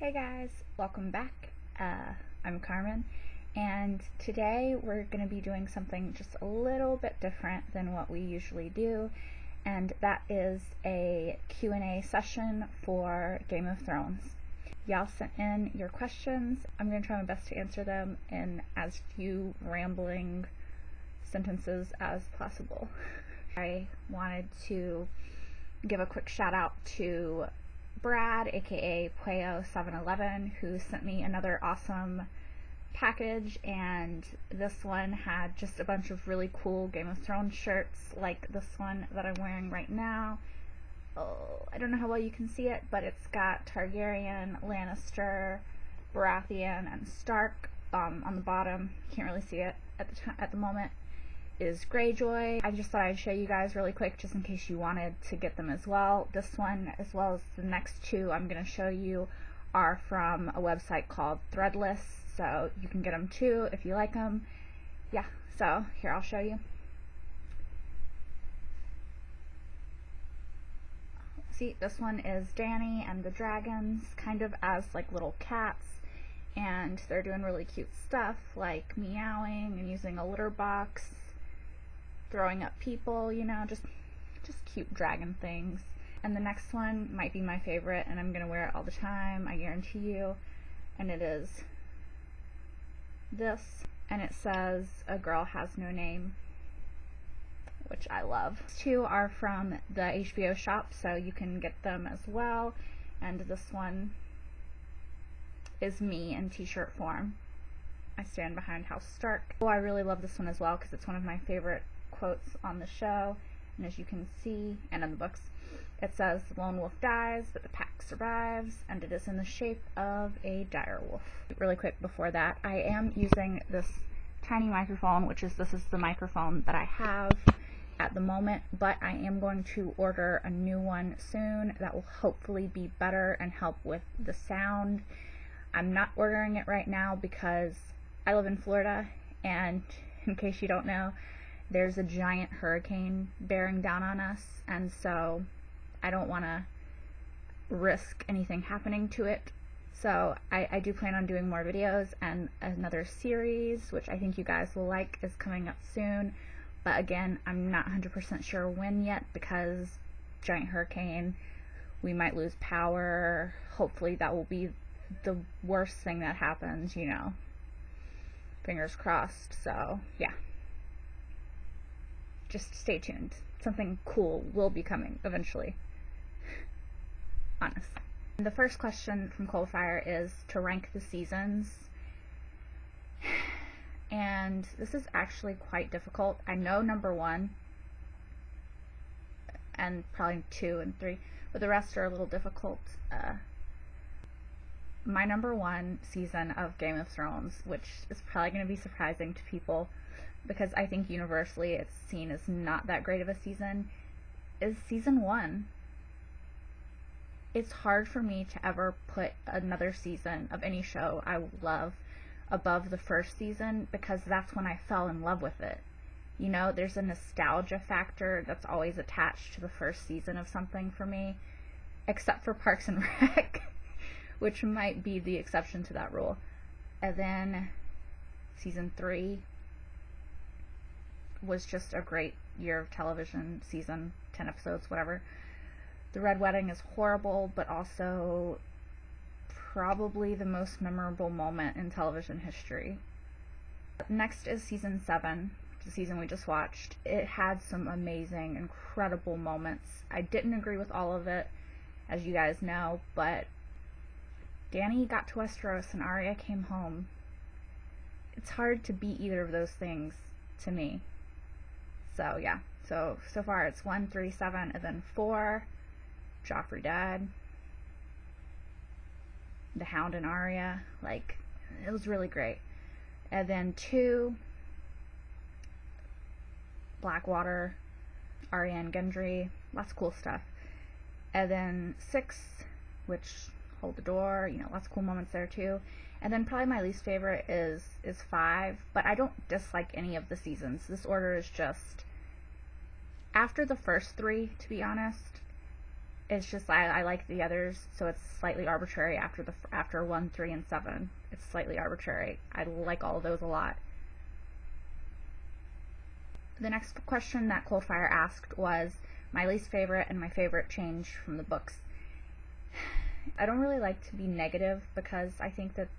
Hey guys, welcome back. I'm Carmen, and today we're going to be doing something just a little bit different than what we usually do, and that is a Q&A session for Game of Thrones. Y'all sent in your questions. I'm going to try my best to answer them in as few rambling sentences as possible. I wanted to give a quick shout out to Brad, aka Pueo711, who sent me another awesome package, and this one had just a bunch of really cool Game of Thrones shirts, like this one that I'm wearing right now. Oh, I don't know how well you can see it, but it's got Targaryen, Lannister, Baratheon, and Stark on the bottom. Can't really see it at the moment. Is Greyjoy. I just thought I'd show you guys really quick just in case you wanted to get them as well. This one, as well as the next two I'm going to show you, are from a website called Threadless, so you can get them too if you like them. Yeah, so here, I'll show you. See, this one is Dany and the dragons, kind of as like little cats, and they're doing really cute stuff like meowing and using a litter box, throwing up people, you know, just cute dragon things. And the next one might be my favorite, and I'm gonna wear it all the time, I guarantee you, and it is this, and it says "A Girl Has No Name," which I love. These two are from the HBO shop, so you can get them as well, and this one is me in t-shirt form. I stand behind House Stark. Oh, I really love this one as well because it's one of my favorite quotes on the show, and as you can see, and in the books, it says, "The lone wolf dies, but the pack survives," and it is in the shape of a dire wolf. Really quick before that, I am using this tiny microphone, this is the microphone that I have at the moment, but I am going to order a new one soon that will hopefully be better and help with the sound. I'm not ordering it right now because I live in Florida, and in case you don't know, there's a giant hurricane bearing down on us, and so I don't want to risk anything happening to it. So I do plan on doing more videos, and another series, which I think you guys will like, is coming up soon. But again, I'm not 100% sure when yet because giant hurricane, we might lose power. Hopefully that will be the worst thing that happens, you know. Fingers crossed. So yeah. Just stay tuned. Something cool will be coming eventually. Honest. The first question from Coldfire is to rank the seasons. And this is actually quite difficult. I know number 1 and probably 2 and 3, but the rest are a little difficult. My number 1 season of Game of Thrones, which is probably going to be surprising to people because I think universally it's seen as not that great of a season, is season 1. It's hard for me to ever put another season of any show I love above the first season because that's when I fell in love with it. You know, there's a nostalgia factor that's always attached to the first season of something for me, except for Parks and Rec, which might be the exception to that rule. And then season 3 was just a great year of television season, 10 episodes, whatever. The Red Wedding is horrible, but also probably the most memorable moment in television history. Next is season 7, the season we just watched. It had some amazing, incredible moments. I didn't agree with all of it, as you guys know, but Dany got to Westeros and Arya came home. It's hard to beat either of those things to me. So yeah, so far it's 1, 3, 7, and then 4, Joffrey died. The Hound and Arya, like, it was really great. And then 2, Blackwater, Arya and Gendry, lots of cool stuff. And then 6, which, Hold the Door, you know, lots of cool moments there too. And then probably my least favorite is 5, but I don't dislike any of the seasons. This order is just, after the first 3, to be honest, it's just I like the others, so it's slightly arbitrary after 1, 3, and 7. It's slightly arbitrary. I like all of those a lot. The next question that Coldfire asked was my least favorite and my favorite change from the books. I don't really like to be negative because I think that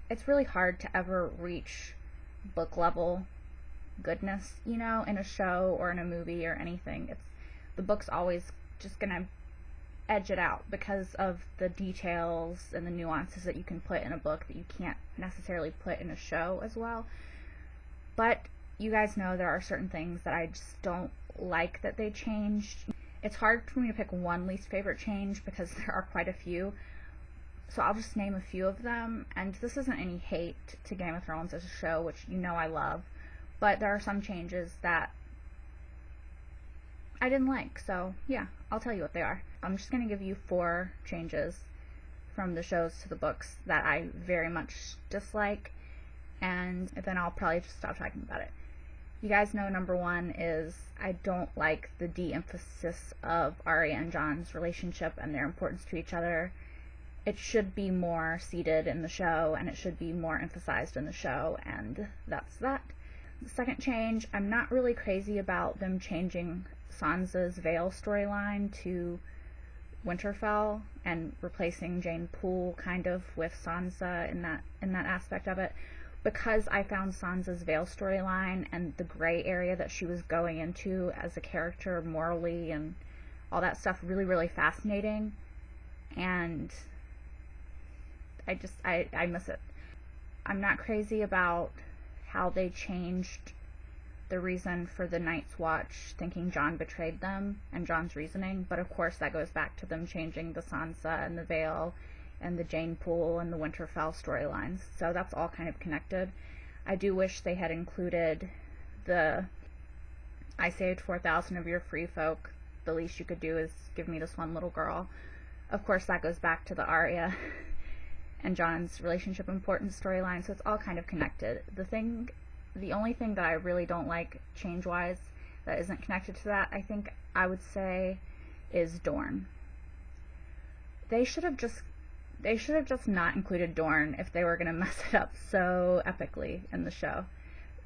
it's really hard to ever reach book level goodness, you know, in a show or in a movie or anything. The book's always just gonna edge it out because of the details and the nuances that you can put in a book that you can't necessarily put in a show as well. But you guys know there are certain things that I just don't like that they changed. It's hard for me to pick one least favorite change because there are quite a few. So I'll just name a few of them, and this isn't any hate to Game of Thrones as a show, which you know I love, but there are some changes that I didn't like, so yeah, I'll tell you what they are. I'm just going to give you 4 changes from the shows to the books that I very much dislike, and then I'll probably just stop talking about it. You guys know number 1 is I don't like the de-emphasis of Arya and Jon's relationship and their importance to each other. It should be more seated in the show, and it should be more emphasized in the show, and that's that. The second change, I'm not really crazy about them changing Sansa's Veil storyline to Winterfell and replacing Jane Poole kind of with Sansa in that aspect of it, because I found Sansa's Veil storyline and the gray area that she was going into as a character morally and all that stuff really, really fascinating, and I miss it. I'm not crazy about how they changed the reason for the Night's Watch thinking Jon betrayed them and Jon's reasoning, but of course that goes back to them changing the Sansa and the Veil and the Jane Poole and the Winterfell storylines, so that's all kind of connected. I do wish they had included the I saved 4,000 of your free folk, the least you could do is give me this one little girl. Of course that goes back to the Arya and Jon's relationship importance storyline, so it's all kind of connected. The only thing that I really don't like change-wise that isn't connected to that, I think I would say, is Dorne. They should have just not included Dorne if they were going to mess it up so epically in the show.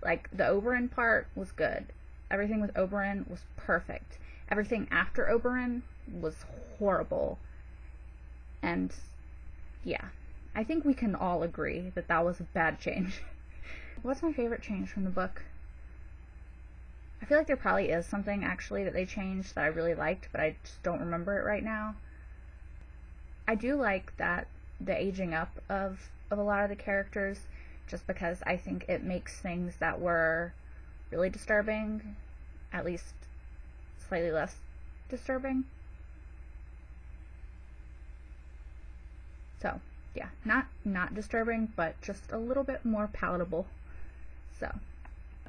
Like, the Oberyn part was good. Everything with Oberyn was perfect. Everything after Oberyn was horrible. And, yeah. I think we can all agree that that was a bad change. What's my favorite change from the book? I feel like there probably is something, actually, that they changed that I really liked, but I just don't remember it right now. I do like that the aging up of a lot of the characters, just because I think it makes things that were really disturbing, at least slightly less disturbing. So, yeah, not disturbing, but just a little bit more palatable. So,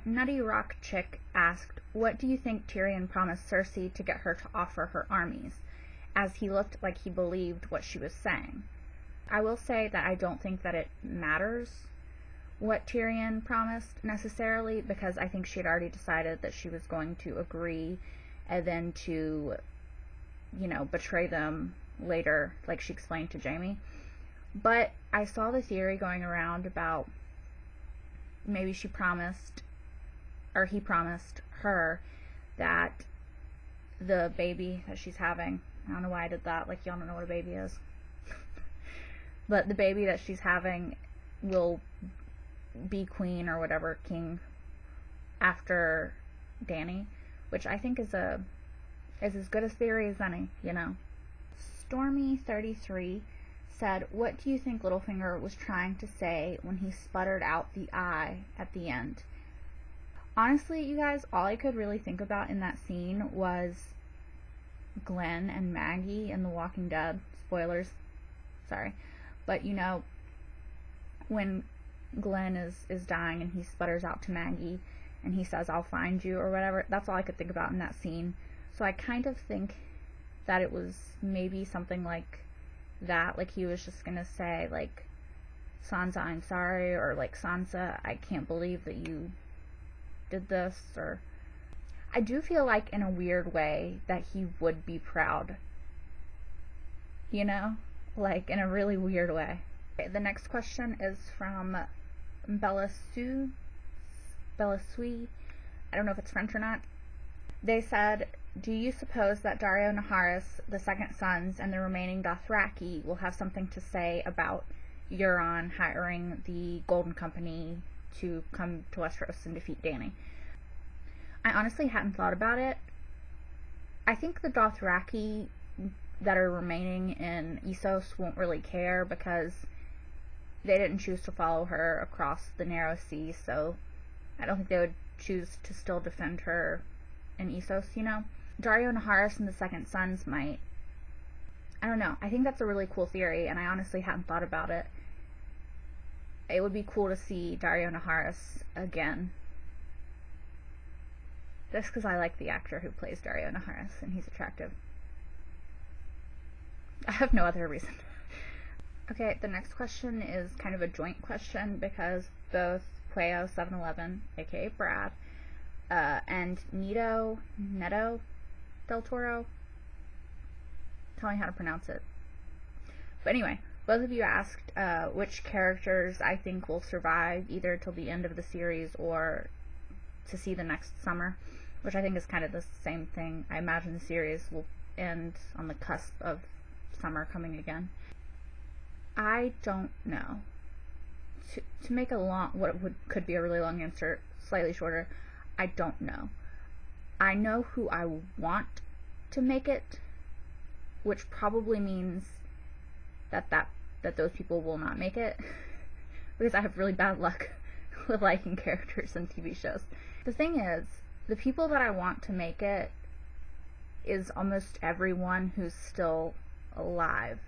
Nutty Rock Chick asked, what do you think Tyrion promised Cersei to get her to offer her armies, as he looked like he believed what she was saying? I will say that I don't think that it matters what Tyrion promised necessarily, because I think she had already decided that she was going to agree and then to, you know, betray them later, like she explained to Jaime. But I saw the theory going around about maybe she promised, or he promised her, that the baby that she's having, I don't know why I did that, like y'all don't know what a baby is, but the baby that she's having will be queen or whatever, king, after Dany, which I think is as good a theory as any, you know. Stormy33 said, what do you think Littlefinger was trying to say when he sputtered out the I at the end? Honestly, you guys, all I could really think about in that scene was Glenn and Maggie in The Walking Dead. Spoilers, sorry. But, you know, when Glenn is dying and he sputters out to Maggie and he says, I'll find you, or whatever, that's all I could think about in that scene. So I kind of think that it was maybe something like that, like he was just gonna say, like, Sansa, I'm sorry, or like, Sansa, I can't believe that you did this, or I do feel like in a weird way that he would be proud. You know? Like in a really weird way. Okay, the next question is from Bella Sui. I don't know if it's French or not. They said, do you suppose that Daario Naharis, the Second Sons, and the remaining Dothraki will have something to say about Euron hiring the Golden Company to come to Westeros and defeat Dany? I honestly hadn't thought about it. I think the Dothraki that are remaining in Essos won't really care because they didn't choose to follow her across the Narrow Sea, so I don't think they would choose to still defend her in Essos, you know? Daario Naharis and the Second Sons might. I don't know. I think that's a really cool theory, and I honestly hadn't thought about it. It would be cool to see Daario Naharis again. Just because I like the actor who plays Daario Naharis, and he's attractive. I have no other reason. Okay, the next question is kind of a joint question because both Pueo711, aka Brad, and Neto Del Toro, tell me how to pronounce it. But anyway, both of you asked which characters I think will survive either till the end of the series or to see the next summer, which I think is kind of the same thing. I imagine the series will end on the cusp of summer coming again. I don't know. To make a long, could be a really long answer, slightly shorter, I don't know. I know who I want to make it, which probably means that those people will not make it, because I have really bad luck with liking characters in TV shows. The thing is, the people that I want to make it is almost everyone who's still alive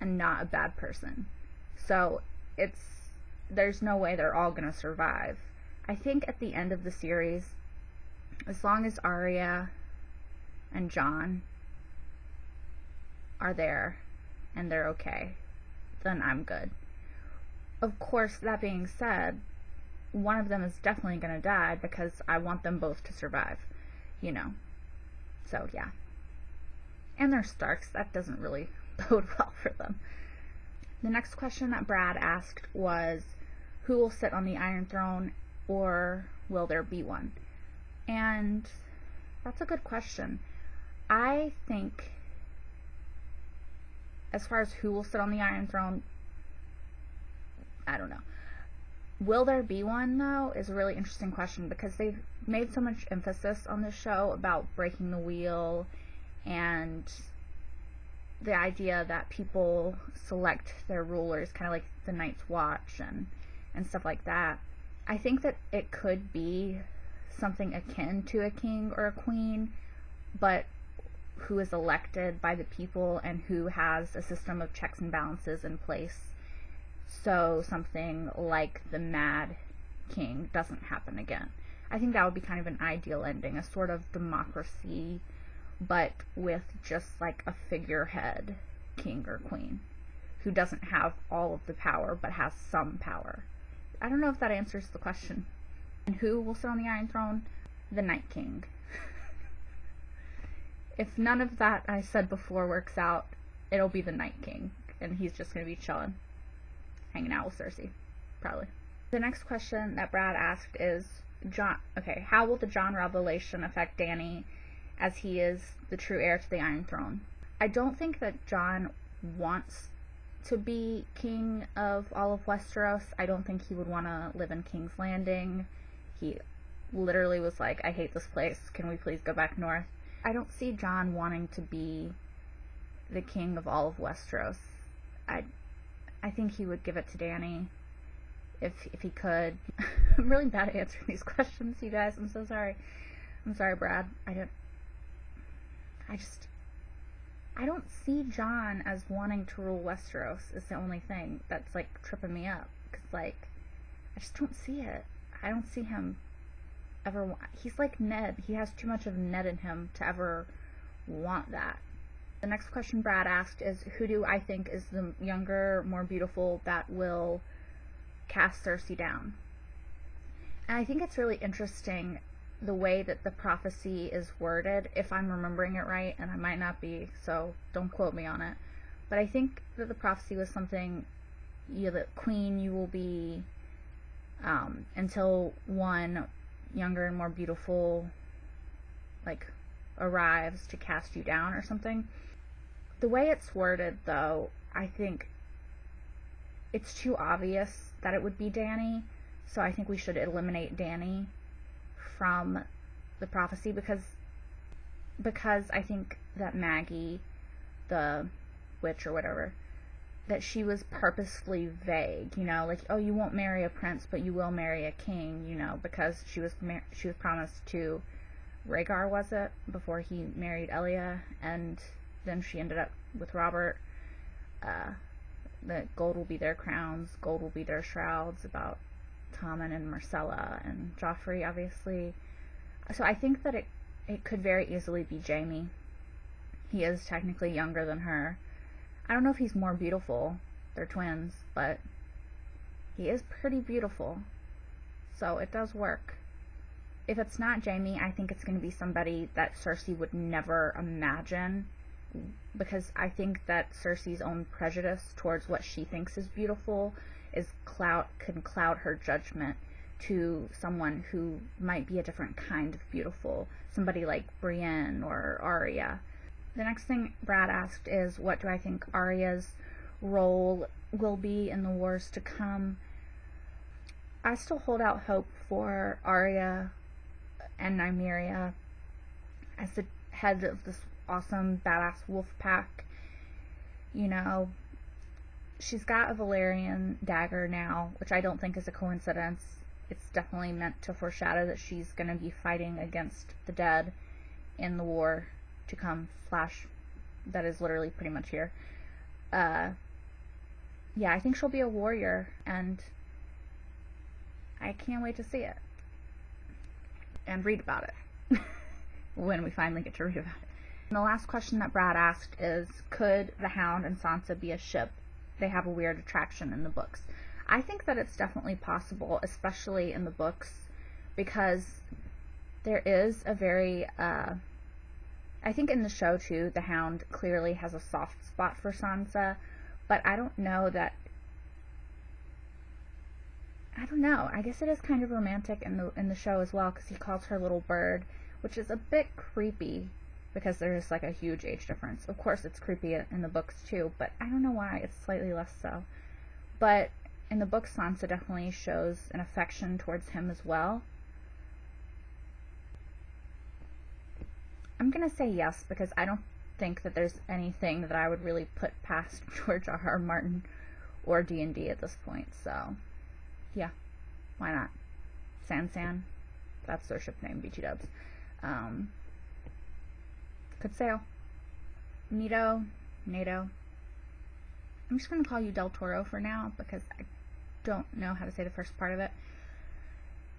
and not a bad person. So there's no way they're all gonna survive. I think at the end of the series, as long as Arya and Jon are there and they're okay, then I'm good. Of course, that being said, one of them is definitely gonna die because I want them both to survive, you know. So yeah. And they're Starks, that doesn't really bode well for them. The next question that Brad asked was, who will sit on the Iron Throne, or will there be one? And that's a good question. I think, as far as who will sit on the Iron Throne, I don't know. Will there be one, though, is a really interesting question, because they've made so much emphasis on this show about breaking the wheel and the idea that people select their rulers, kind of like the Night's Watch and stuff like that. I think that it could be something akin to a king or a queen, but who is elected by the people and who has a system of checks and balances in place, so something like the Mad King doesn't happen again. I think that would be kind of an ideal ending, a sort of democracy, but with just like a figurehead king or queen who doesn't have all of the power but has some power. I don't know if that answers the question. And who will sit on the Iron Throne? The Night King. If none of that I said before works out, it'll be the Night King, and he's just gonna be chilling, hanging out with Cersei, probably. The next question that Brad asked is, how will the Jon revelation affect Dany, as he is the true heir to the Iron Throne? I don't think that Jon wants to be king of all of Westeros. I don't think he would want to live in King's Landing. He literally was like, I hate this place, can we please go back north? I don't see Jon wanting to be the king of all of Westeros. I think he would give it to Dany if he could. I'm really bad at answering these questions, you guys. I'm so sorry. I'm sorry, Brad. I don't see Jon as wanting to rule Westeros is the only thing that's like tripping me up. Cause like, I just don't see it. I don't see him ever he's like Ned. He has too much of Ned in him to ever want that. The next question Brad asked is, who do I think is the younger, more beautiful that will cast Cersei down? And I think it's really interesting the way that the prophecy is worded, if I'm remembering it right, and I might not be, so don't quote me on it, but I think that the prophecy was something, the queen, you will be, until one younger and more beautiful, like, arrives to cast you down or something. The way it's worded, though, I think it's too obvious that it would be Dany, so I think we should eliminate Dany from the prophecy, because I think that Maggie, the witch or whatever, that she was purposefully vague, like, oh, you won't marry a prince, but you will marry a king, because she was promised to Rhaegar, was it, before he married Elia, and then she ended up with Robert. That gold will be their crowns, gold will be their shrouds, about Tommen and Myrcella and Joffrey, obviously. So I think that it could very easily be Jaime. He is technically younger than her. I don't know if he's more beautiful. They're twins, but he is pretty beautiful. So it does work. If it's not Jaime, I think it's going to be somebody that Cersei would never imagine, because I think that Cersei's own prejudice towards what she thinks is beautiful can cloud her judgment to someone who might be a different kind of beautiful, somebody like Brienne or Arya. The next thing Brad asked is, what do I think Arya's role will be in the wars to come? I still hold out hope for Arya and Nymeria as the head of this awesome badass wolf pack. She's got a Valyrian dagger now, which I don't think is a coincidence. It's definitely meant to foreshadow that she's going to be fighting against the dead in the war to come. Flash, that is literally pretty much here. Yeah, I think she'll be a warrior, and I can't wait to see it and read about it when we finally get to read about it. And the last question that Brad asked is, could the Hound and Sansa be a ship? They have a weird attraction in the books. I think that it's definitely possible, especially in the books, because there is a very, I think in the show too, the Hound clearly has a soft spot for Sansa, but I don't know, I guess it is kind of romantic in the show as well, because he calls her little bird, which is a bit creepy, because there's like a huge age difference. Of course it's creepy in the books too, but I don't know why it's slightly less so. But in the books, Sansa definitely shows an affection towards him as well. I'm gonna say yes, because I don't think that there's anything that I would really put past George R.R. Martin or D&D at this point, so yeah, why not? Sansan, that's their ship name, BT Dubs. Could sail. NATO. I'm just going to call you Del Toro for now, because I don't know how to say the first part of it.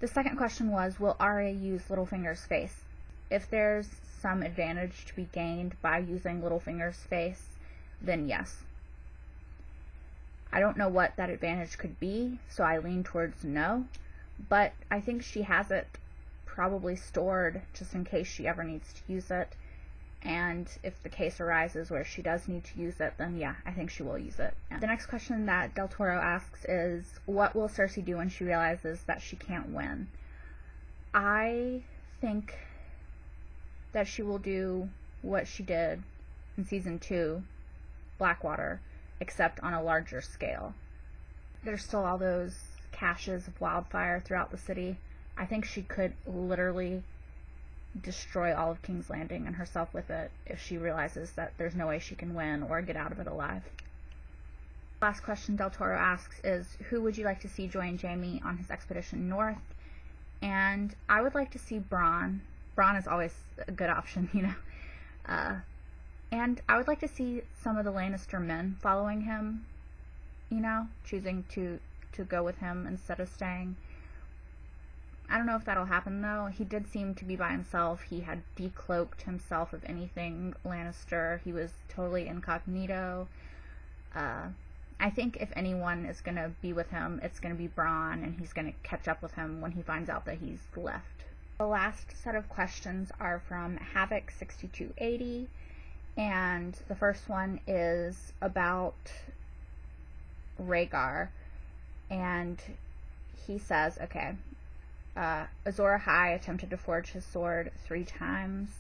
The second question was, will Arya use Littlefinger's face? If there's some advantage to be gained by using Littlefinger's face, then yes. I don't know what that advantage could be, so I lean towards no, but I think she has it probably stored just in case she ever needs to use it. And if the case arises where she does need to use it, then yeah, I think she will use it. The next question that Del Toro asks is, what will Cersei do when she realizes that she can't win? I think that she will do what she did in Season 2, Blackwater, except on a larger scale. There's still all those caches of wildfire throughout the city. I think she could literally destroy all of King's Landing and herself with it if she realizes that there's no way she can win or get out of it alive. Last question Del Toro asks is, who would you like to see join Jaime on his expedition north? And I would like to see Bronn. Bronn is always a good option, and I would like to see some of the Lannister men following him, choosing to go with him instead of staying. I don't know if that'll happen, though. He did seem to be by himself. He had decloaked himself of anything Lannister. He was totally incognito. I think if anyone is going to be with him, it's going to be Bronn, and he's going to catch up with him when he finds out that he's left. The last set of questions are from Havoc6280, and the first one is about Rhaegar, and he says, okay, Azor Ahai attempted to forge his sword 3 times.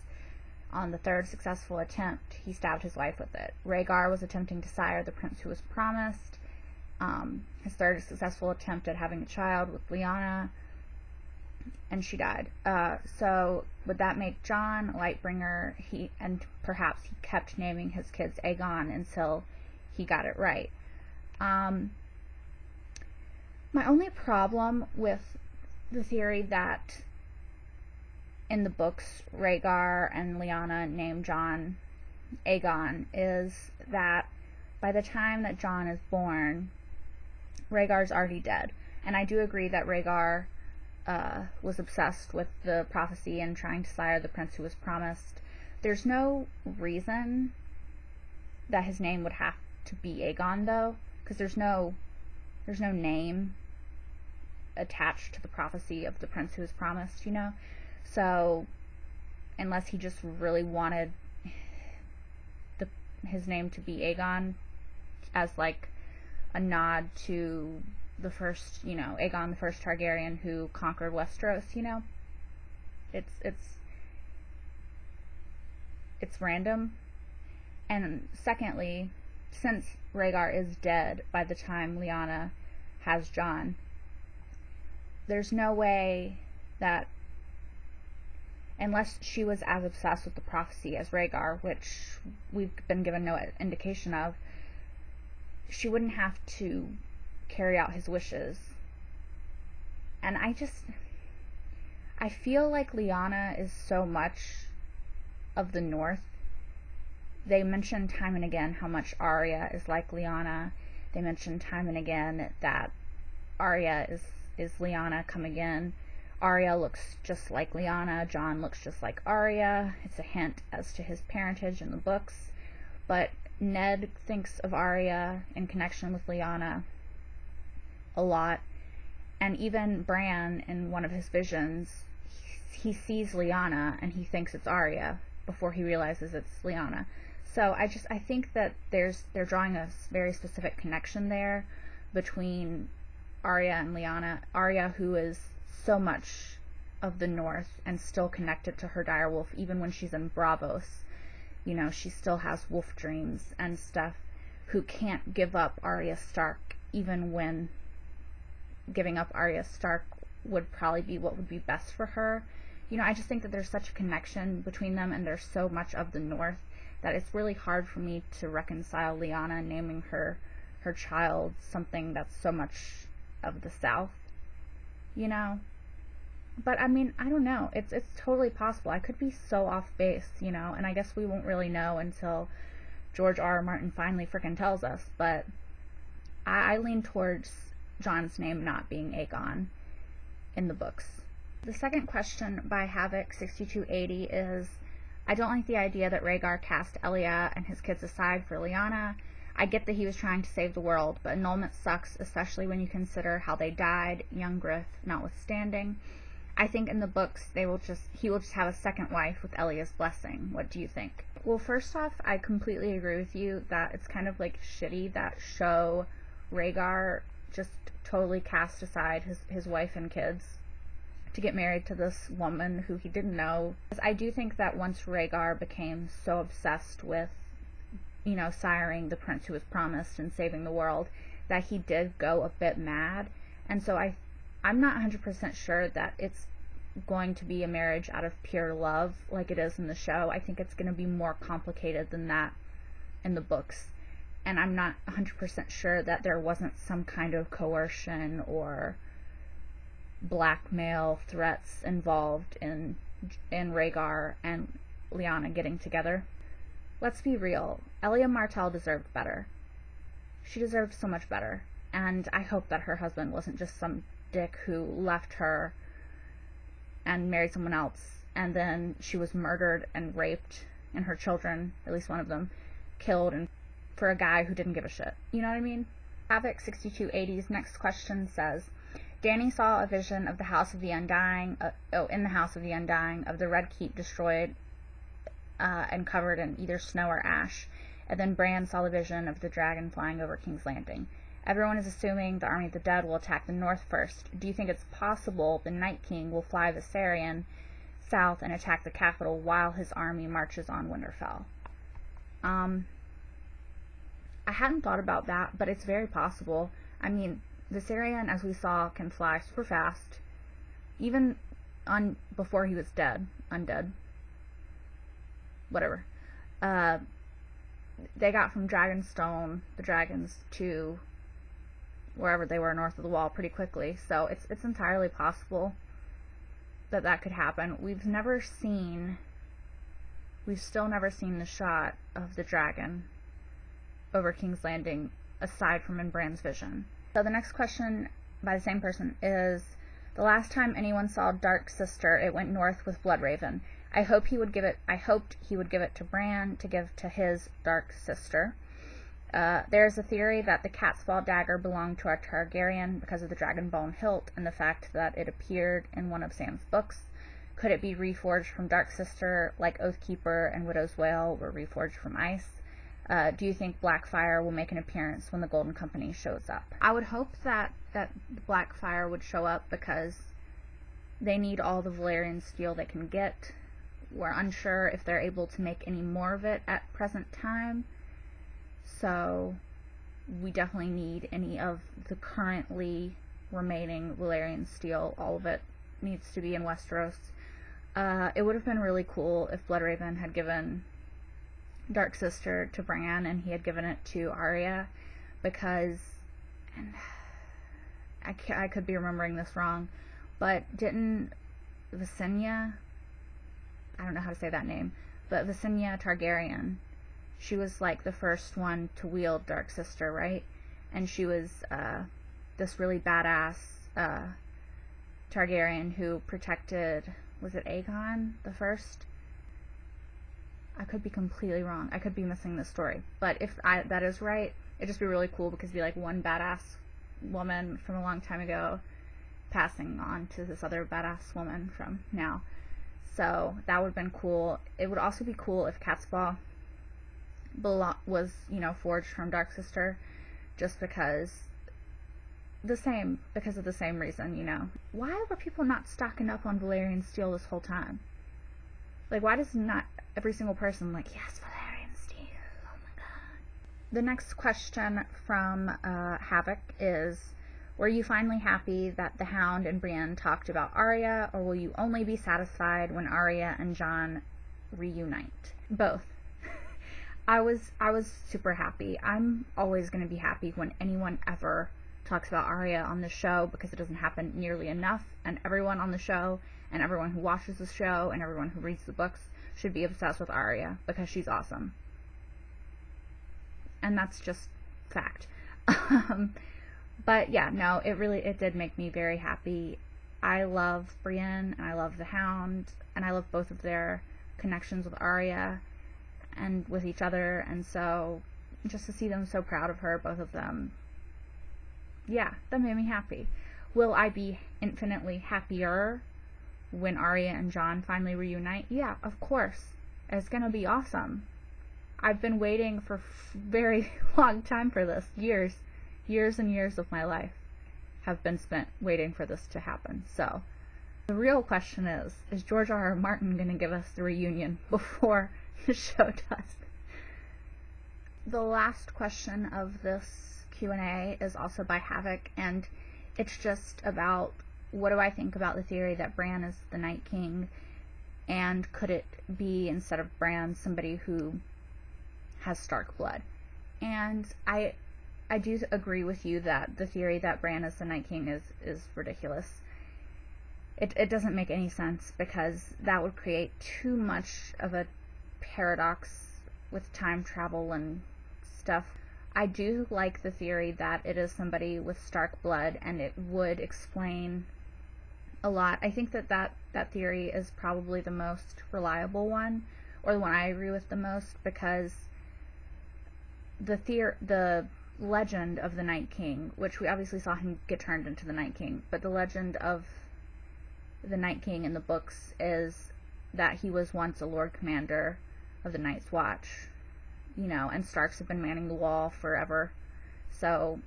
On the 3rd successful attempt, he stabbed his wife with it. Rhaegar was attempting to sire the prince who was promised. His 3rd successful attempt at having a child with Lyanna, and she died. So would that make Jon Lightbringer? And perhaps he kept naming his kids Aegon until he got it right. My only problem with the theory that in the books Rhaegar and Lyanna named Jon Aegon is that by the time that Jon is born, Rhaegar's already dead. And I do agree that Rhaegar was obsessed with the prophecy and trying to sire the prince who was promised. There's no reason that his name would have to be Aegon, though, because there's no name attached to the prophecy of the prince who was promised, you know? So, unless he just really wanted his name to be Aegon as, like, a nod to the first, you know, Aegon the first Targaryen who conquered Westeros, you know? It's random. And secondly, since Rhaegar is dead by the time Lyanna has Jon, there's no way that, unless she was as obsessed with the prophecy as Rhaegar, which we've been given no indication of, she wouldn't have to carry out his wishes. And I feel like Lyanna is so much of the North. They mention time and again how much Arya is like Lyanna. They mention time and again that Arya is Lyanna come again. Arya looks just like Lyanna. Jon looks just like Arya. It's a hint as to his parentage in the books. But Ned thinks of Arya in connection with Lyanna a lot. And even Bran, in one of his visions, he sees Lyanna and he thinks it's Arya before he realizes it's Lyanna. So I think that they're drawing a very specific connection there between Arya and Lyanna. Arya, who is so much of the North and still connected to her direwolf, even when she's in Braavos, you know, she still has wolf dreams and stuff, who can't give up Arya Stark, even when giving up Arya Stark would probably be what would be best for her. You know, I just think that there's such a connection between them, and there's so much of the North that it's really hard for me to reconcile Lyanna naming her child something that's so much of the South, you know? But I mean, I don't know. It's totally possible. I could be so off base, you know, and I guess we won't really know until George R. R. Martin finally frickin' tells us. But I lean towards Jon's name not being Aegon in the books. The second question by Havoc6280 is, I don't like the idea that Rhaegar cast Elia and his kids aside for Lyanna. I get that he was trying to save the world, but annulment sucks, especially when you consider how they died, young Griff notwithstanding. I think in the books he will just have a second wife with Elia's blessing. What do you think? Well, first off, I completely agree with you that it's kind of like shitty that Rhaegar just totally cast aside his wife and kids to get married to this woman who he didn't know. I do think that once Rhaegar became so obsessed with, you know, siring the prince who was promised and saving the world, that he did go a bit mad. And so I'm not 100% sure that it's going to be a marriage out of pure love like it is in the show. I think it's going to be more complicated than that in the books. And I'm not 100% sure that there wasn't some kind of coercion or blackmail threats involved in Rhaegar and Lyanna getting together. Let's be real. Elia Martell deserved better. She deserved so much better. And I hope that her husband wasn't just some dick who left her and married someone else, and then she was murdered and raped, and her children, at least one of them, killed, and for a guy who didn't give a shit. You know what I mean? Havoc6280's next question says, Dany saw a vision of the House of the Undying, in the House of the Undying, of the Red Keep destroyed and covered in either snow or ash. And then Bran saw the vision of the dragon flying over King's Landing. Everyone is assuming the army of the dead will attack the north first. Do you think it's possible the Night King will fly Viserion south and attack the capital while his army marches on Winterfell? I hadn't thought about that, but it's very possible. I mean, Viserion, as we saw, can fly super fast, even before he was undead, whatever. They got from Dragonstone, the dragons, to wherever they were north of the Wall pretty quickly, so it's entirely possible that could happen. We've still never seen the shot of the dragon over King's Landing, aside from in Bran's vision. So the next question by the same person is, the last time anyone saw Dark Sister, it went north with Bloodraven. I hoped he would give it to Bran to give to his Dark Sister. There's a theory that the Catspaw dagger belonged to a Targaryen because of the dragonbone hilt and the fact that it appeared in one of Sam's books. Could it be reforged from Dark Sister, like Oathkeeper and Widow's Wail were reforged from ice? Do you think Blackfyre will make an appearance when the Golden Company shows up? I would hope that Blackfyre would show up because they need all the Valyrian steel they can get. We're unsure if they're able to make any more of it at present time. So we definitely need any of the currently remaining Valyrian steel. All of it needs to be in Westeros. It would have been really cool if Bloodraven had given Dark Sister to Bran and he had given it to Arya, because, and I could be remembering this wrong, but didn't Visenya, I don't know how to say that name, but Visenya Targaryen, she was like the first one to wield Dark Sister, right? And she was this really badass Targaryen who protected, was it Aegon the First? I could be completely wrong. I could be missing this story. But if that is right, it'd just be really cool because it'd be like one badass woman from a long time ago passing on to this other badass woman from now. So that would have been cool. It would also be cool if Catspaw was, forged from Dark Sister, just because of the same reason, Why were people not stocking up on Valyrian steel this whole time? Like, why does not every single person yes, Valyrian steel, oh my god. The next question from Havoc is, were you finally happy that the Hound and Brienne talked about Arya, or will you only be satisfied when Arya and Jon reunite? Both. I was super happy. I'm always going to be happy when anyone ever talks about Arya on the show, because it doesn't happen nearly enough, and everyone on the show and everyone who watches the show and everyone who reads the books should be obsessed with Arya because she's awesome. And that's just fact. But yeah, no, it did make me very happy. I love Brienne and I love the Hound and I love both of their connections with Arya and with each other, and so just to see them so proud of her, both of them, yeah, that made me happy. Will I be infinitely happier when Arya and Jon finally reunite? Yeah, of course. It's gonna be awesome. I've been waiting for very long time for this. Years and years of my life have been spent waiting for this to happen. So the real question is George R.R. Martin gonna give us the reunion before the show does? The last question of this Q&A is also by Havoc, and it's just about, what do I think about the theory that Bran is the Night King, and could it be, instead of Bran, somebody who has Stark blood? And I do agree with you that the theory that Bran is the Night King is ridiculous. It doesn't make any sense, because that would create too much of a paradox with time travel and stuff. I do like the theory that it is somebody with Stark blood, and it would explain a lot. I think that theory is probably the most reliable one, or the one I agree with the most, because the legend of the Night King, which we obviously saw him get turned into the Night King, but the legend of the Night King in the books is that he was once a Lord Commander of the Night's Watch, you know, and Starks have been manning the wall forever, so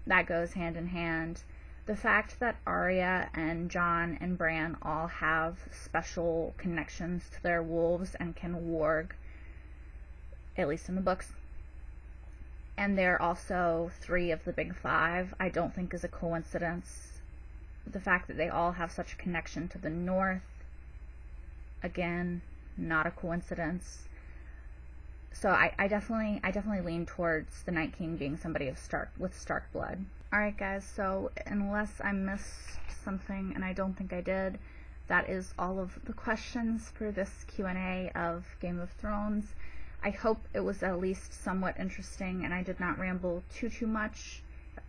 that goes hand in hand. The fact that Arya and Jon and Bran all have special connections to their wolves and can warg, at least in the books, and they're also 3 of the big 5, I don't think is a coincidence. The fact that they all have such a connection to the North, again, not a coincidence. So I definitely lean towards the Night King being somebody of Stark blood. Alright guys, so unless I missed something, and I don't think I did, that is all of the questions for this Q&A of Game of Thrones. I hope it was at least somewhat interesting and I did not ramble too much.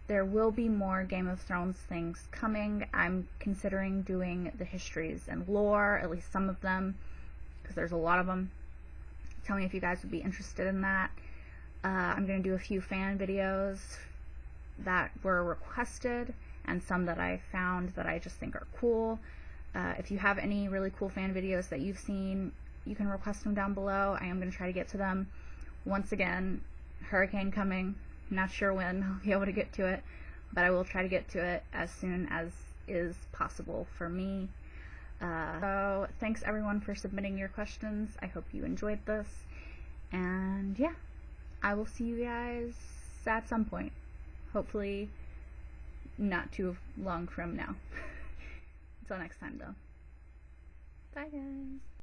There will be more Game of Thrones things coming. I'm considering doing the histories and lore, at least some of them, because there's a lot of them. Tell me if you guys would be interested in that. I'm going to do a few fan videos that were requested and some that I found that I just think are cool. If you have any really cool fan videos that you've seen, you can request them down below. I am going to try to get to them. Once again, hurricane coming. Not sure when I'll be able to get to it, but I will try to get to it as soon as is possible for me. So thanks everyone for submitting your questions. I hope you enjoyed this, and yeah, I will see you guys at some point. Hopefully not too long from now. Until next time though. Bye guys.